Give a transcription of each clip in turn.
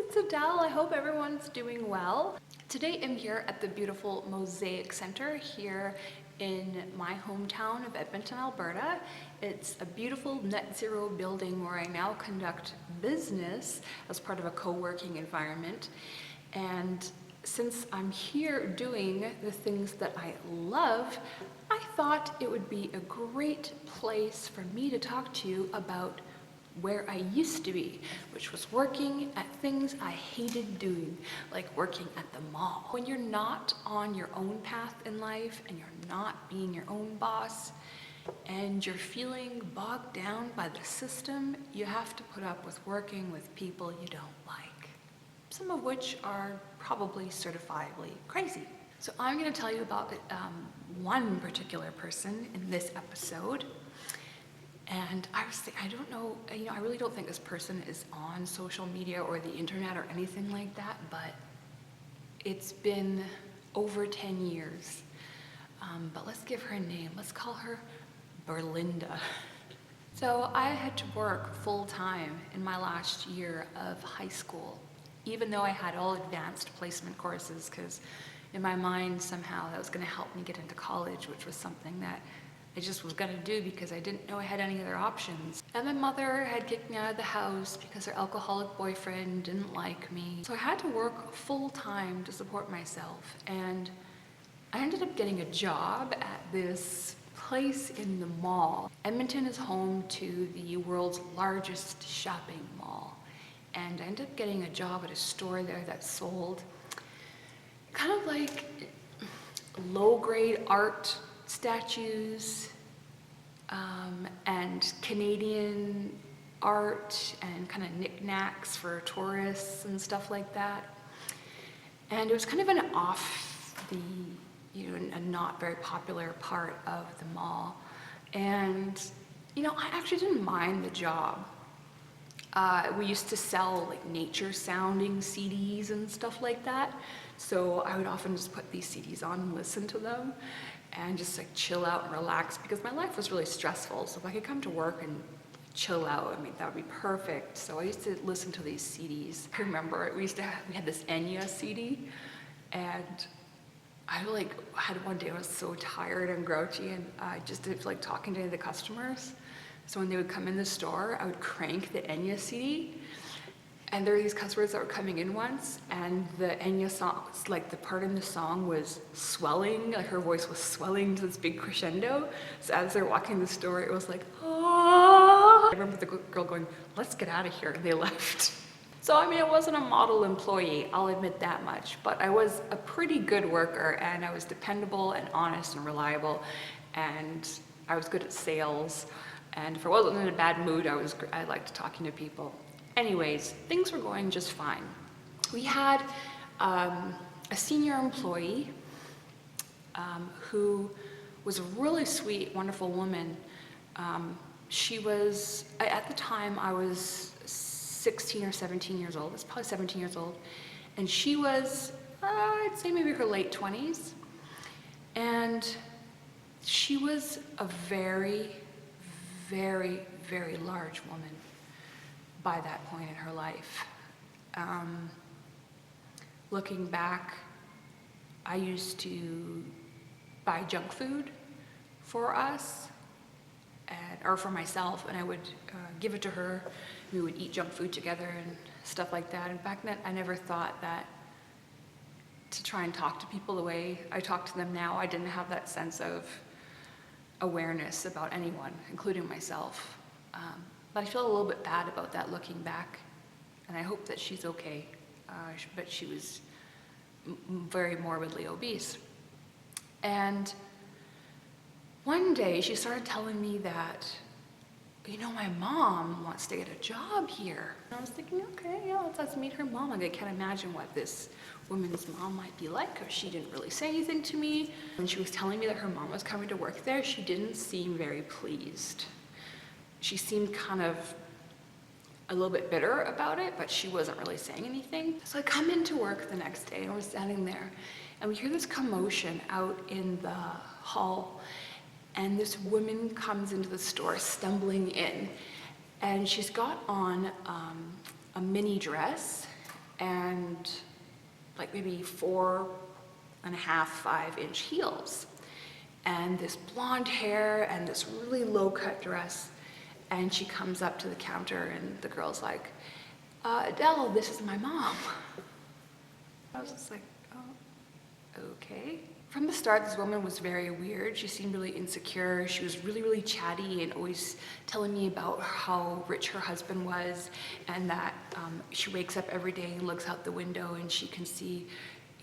it's Adele. I hope everyone's doing well. Today I'm here at the beautiful Mosaic Center here in my hometown of Edmonton, Alberta. It's a beautiful net zero building where I now conduct business as part of a co-working environment. And since I'm here doing the things that I love, I thought it would be a great place for me to talk to you about where I used to be, which was working at things I hated doing, like working at the mall. When you're not on your own path in life and you're not being your own boss and you're feeling bogged down by the system, you have to put up with working with people you don't like, some of which are probably certifiably crazy. So I'm going to tell you about one particular person in this episode. And I was thinking, I don't know, I really don't think this person is on social media or the internet or anything like that, but it's been over 10 years. But let's give her a name. Let's call her Berlinda. So I had to work full time in my last year of high school, even though I had all advanced placement courses, because in my mind somehow that was going to help me get into college, which was something that I just was gonna do because I didn't know I had any other options. And my mother had kicked me out of the house because her alcoholic boyfriend didn't like me. So I had to work full time to support myself. And I ended up getting a job at this place in the mall. Edmonton is home to the world's largest shopping mall. And I ended up getting a job at a store there that sold kind of like low-grade art statues and Canadian art and kind of knickknacks for tourists and stuff like that. And it was kind of an off the, a not very popular part of the mall. And, I actually didn't mind the job. We used to sell like nature sounding CDs and stuff like that. So I would often just put these CDs on and listen to them and just like chill out and relax because my life was really stressful. So if I could come to work and chill out, that would be perfect. So I used to listen to these CDs. I remember we had this Enya CD, and I had one day I was so tired and grouchy, and I just didn't feel like talking to any of the customers. So when they would come in the store, I would crank the Enya CD. And there were these customers that were coming in once, and the Enya song, like the part in the song was swelling, like her voice was swelling to this big crescendo. So as they're walking the store, it was like, ah. I remember the girl going, "Let's get out of here," and they left. So I wasn't a model employee, I'll admit that much, but I was a pretty good worker, and I was dependable and honest and reliable, and I was good at sales. And if I wasn't in a bad mood, I liked talking to people. Anyways, things were going just fine. We had a senior employee who was a really sweet, wonderful woman. She was, at the time, I was 16 or 17 years old. I was probably 17 years old. And she was, I'd say maybe her late 20s. And she was a very, very, very large woman by that point in her life. Looking back, I used to buy junk food for us, or for myself, and I would give it to her. We would eat junk food together and stuff like that. And back then, I never thought that to try and talk to people the way I talk to them now, I didn't have that sense of awareness about anyone, including myself. But I feel a little bit bad about that looking back, and I hope that she's okay. But she was very morbidly obese. And one day she started telling me that, my mom wants to get a job here. And I was thinking, okay, yeah, let's meet her mom. I can't imagine what this woman's mom might be like, because she didn't really say anything to me. When she was telling me that her mom was coming to work there, she didn't seem very pleased. She seemed kind of a little bit bitter about it, but she wasn't really saying anything. So I come into work the next day, and we're standing there, and we hear this commotion out in the hall, and this woman comes into the store stumbling in, and she's got on a mini dress and like maybe 4.5, 5-inch heels, and this blonde hair and this really low-cut dress. And she comes up to the counter and the girl's like, Adele, this is my mom. I was just like, oh, okay. From the start, this woman was very weird. She seemed really insecure. She was really, really chatty and always telling me about how rich her husband was, and that she wakes up every day and looks out the window and she can see,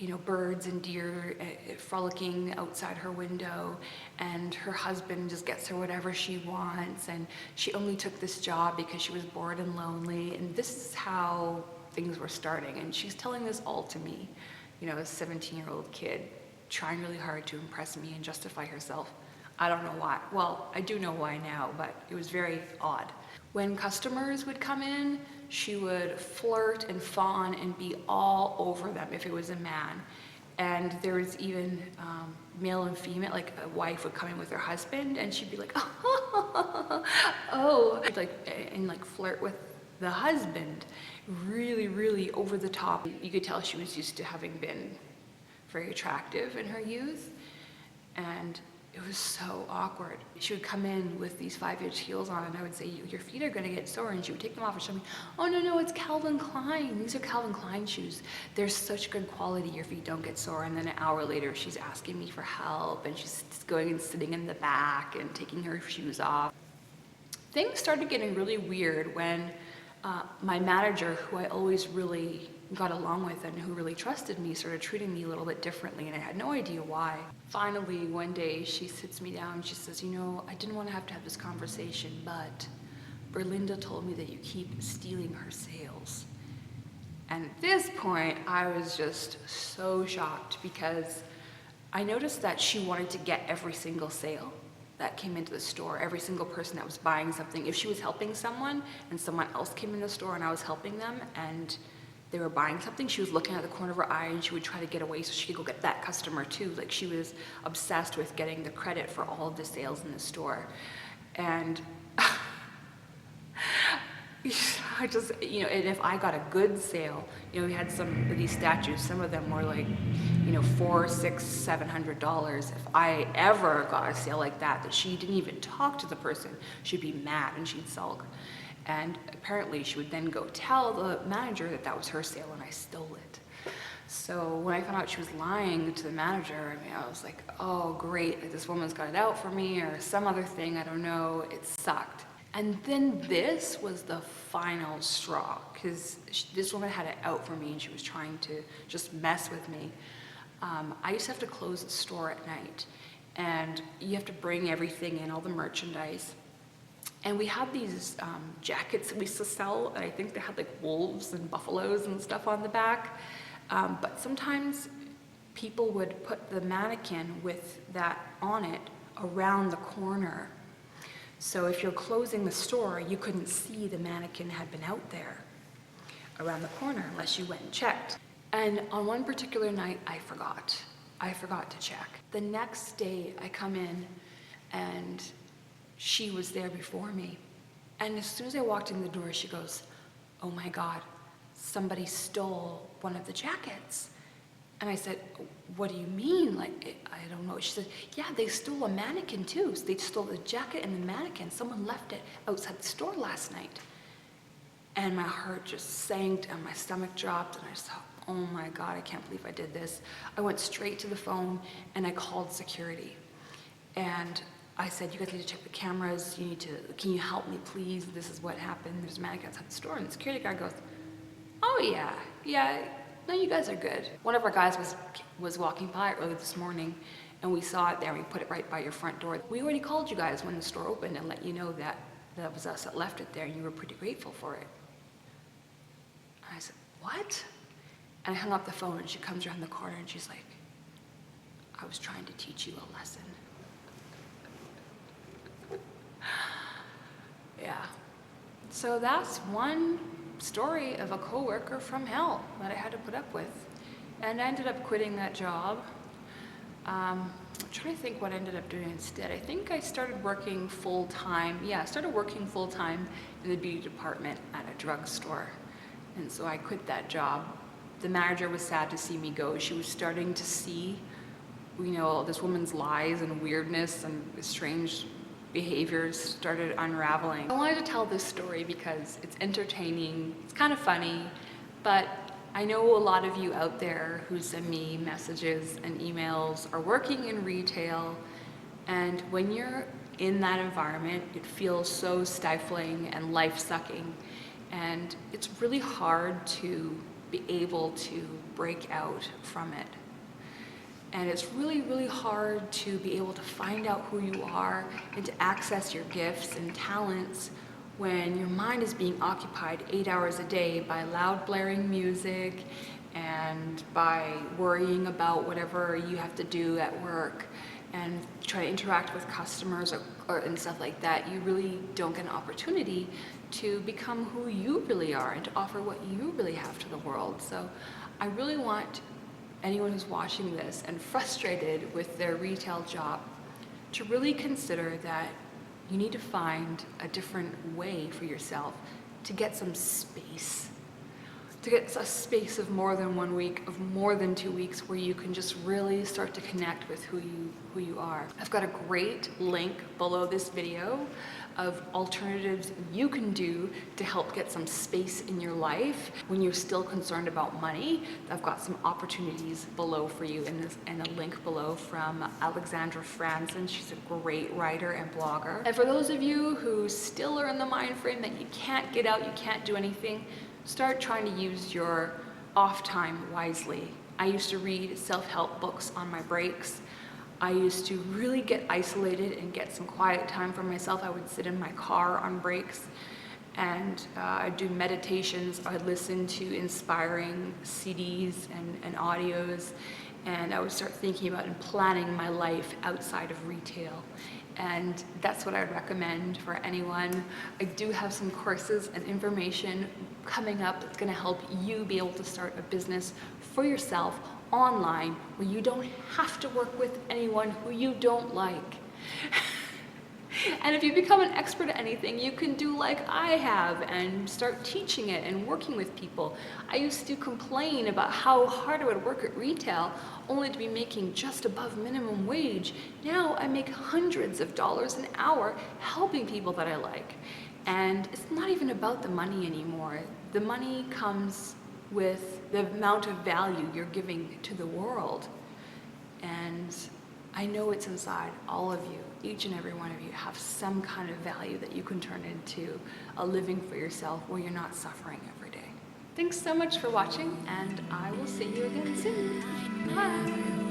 you know, birds and deer frolicking outside her window, and her husband just gets her whatever she wants, and she only took this job because she was bored and lonely, and this is how things were starting. And she's telling this all to me, you know, a 17-year-old kid trying really hard to impress me and justify herself. I don't know why. Well, I do know why now, but it was very odd. When customers would come in, she would flirt and fawn and be all over them if it was a man. And there was even male and female, like a wife would come in with her husband and she'd be like, oh, like flirt with the husband. Really, really over the top. You could tell she was used to having been very attractive in her youth, and it was so awkward. She would come in with these 5-inch heels on, and I would say, your feet are gonna get sore, and she would take them off and show me, oh no, it's Calvin Klein. These are Calvin Klein shoes. They're such good quality, your feet don't get sore. And then an hour later, she's asking me for help, and she's going and sitting in the back and taking her shoes off. Things started getting really weird when my manager, who I always really got along with and who really trusted me, started treating me a little bit differently, and I had no idea why. Finally, one day, she sits me down and she says, you know, I didn't want to have this conversation, but Berlinda told me that you keep stealing her sales. And at this point, I was just so shocked, because I noticed that she wanted to get every single sale that came into the store, every single person that was buying something. If she was helping someone and someone else came in the store and I was helping them and they were buying something, she was looking at the corner of her eye and she would try to get away so she could go get that customer too. Like, she was obsessed with getting the credit for all of the sales in the store. And I just, you know, and if I got a good sale, you know, we had some of these statues, some of them were like, you know, $400, $600, $700. If I ever got a sale like that, that she didn't even talk to the person, she'd be mad and she'd sulk. And apparently she would then go tell the manager that that was her sale and I stole it. So when I found out she was lying to the manager, I mean, I was like, oh great, like, this woman's got it out for me or some other thing, I don't know, it sucked. And then this was the final straw, because this woman had it out for me and she was trying to just mess with me. I used to have to close the store at night, and you have to bring everything in, all the merchandise. And we had these jackets that we used to sell, and I think they had like wolves and buffaloes and stuff on the back. But sometimes people would put the mannequin with that on it around the corner. So if you're closing the store, you couldn't see the mannequin had been out there around the corner unless you went and checked. And on one particular night, I forgot. I forgot to check. The next day, I come in and she was there before me. And as soon as I walked in the door, she goes, oh my God, somebody stole one of the jackets. And I said, what do you mean? Like, I don't know. She said, yeah, they stole a mannequin too. So they stole the jacket and the mannequin. Someone left it outside the store last night. And my heart just sank and my stomach dropped, and I just thought, oh my God, I can't believe I did this. I went straight to the phone and I called security. And I said, you guys need to check the cameras. Can you help me, please? This is what happened. There's a mannequin outside the store. And the security guard goes, oh yeah. No, you guys are good. One of our guys was walking by early this morning, and we saw it there, and we put it right by your front door. We already called you guys when the store opened and let you know that that was us that left it there, and you were pretty grateful for it. And I said, what? And I hung up the phone, and she comes around the corner, and she's like, I was trying to teach you a lesson. Yeah. So that's one story of a coworker from hell that I had to put up with. And I ended up quitting that job. I'm trying to think what I ended up doing instead. I think I started working full-time. Yeah, I started working full-time in the beauty department at a drugstore. And so I quit that job the manager was sad to see me go. She was starting to see, you know, this woman's lies and weirdness and strange behaviors started unraveling. I wanted to tell this story because it's entertaining, it's kind of funny, but I know a lot of you out there who send me messages and emails are working in retail, and when you're in that environment, it feels so stifling and life-sucking, and it's really hard to be able to break out from it. And it's really, really hard to be able to find out who you are and to access your gifts and talents when your mind is being occupied 8 hours a day by loud blaring music and by worrying about whatever you have to do at work and try to interact with customers and stuff like that. You really don't get an opportunity to become who you really are and to offer what you really have to the world. So I really want anyone who's watching this and frustrated with their retail job to really consider that you need to find a different way for yourself to get some space, to get a space of more than 1 week, of more than 2 weeks, where you can just really start to connect with who you are. I've got a great link below this video of alternatives you can do to help get some space in your life when you're still concerned about money. I've got some opportunities below for you and a link below from Alexandra Franzen. She's a great writer and blogger. And for those of you who still are in the mind frame that you can't get out, you can't do anything, start trying to use your off time wisely. I used to read self-help books on my breaks. I used to really get isolated and get some quiet time for myself. I would sit in my car on breaks and I'd do meditations. I'd listen to inspiring CDs and audios, and I would start thinking about and planning my life outside of retail. And that's what I'd recommend for anyone. I do have some courses and information coming up that's gonna help you be able to start a business for yourself online where you don't have to work with anyone who you don't like. And if you become an expert at anything, you can do like I have and start teaching it and working with people. I used to complain about how hard I would work at retail only to be making just above minimum wage. Now I make hundreds of dollars an hour helping people that I like. And it's not even about the money anymore. The money comes with the amount of value you're giving to the world. And I know it's inside all of you. Each and every one of you have some kind of value that you can turn into a living for yourself where you're not suffering every day. Thanks so much for watching, and I will see you again soon. Bye.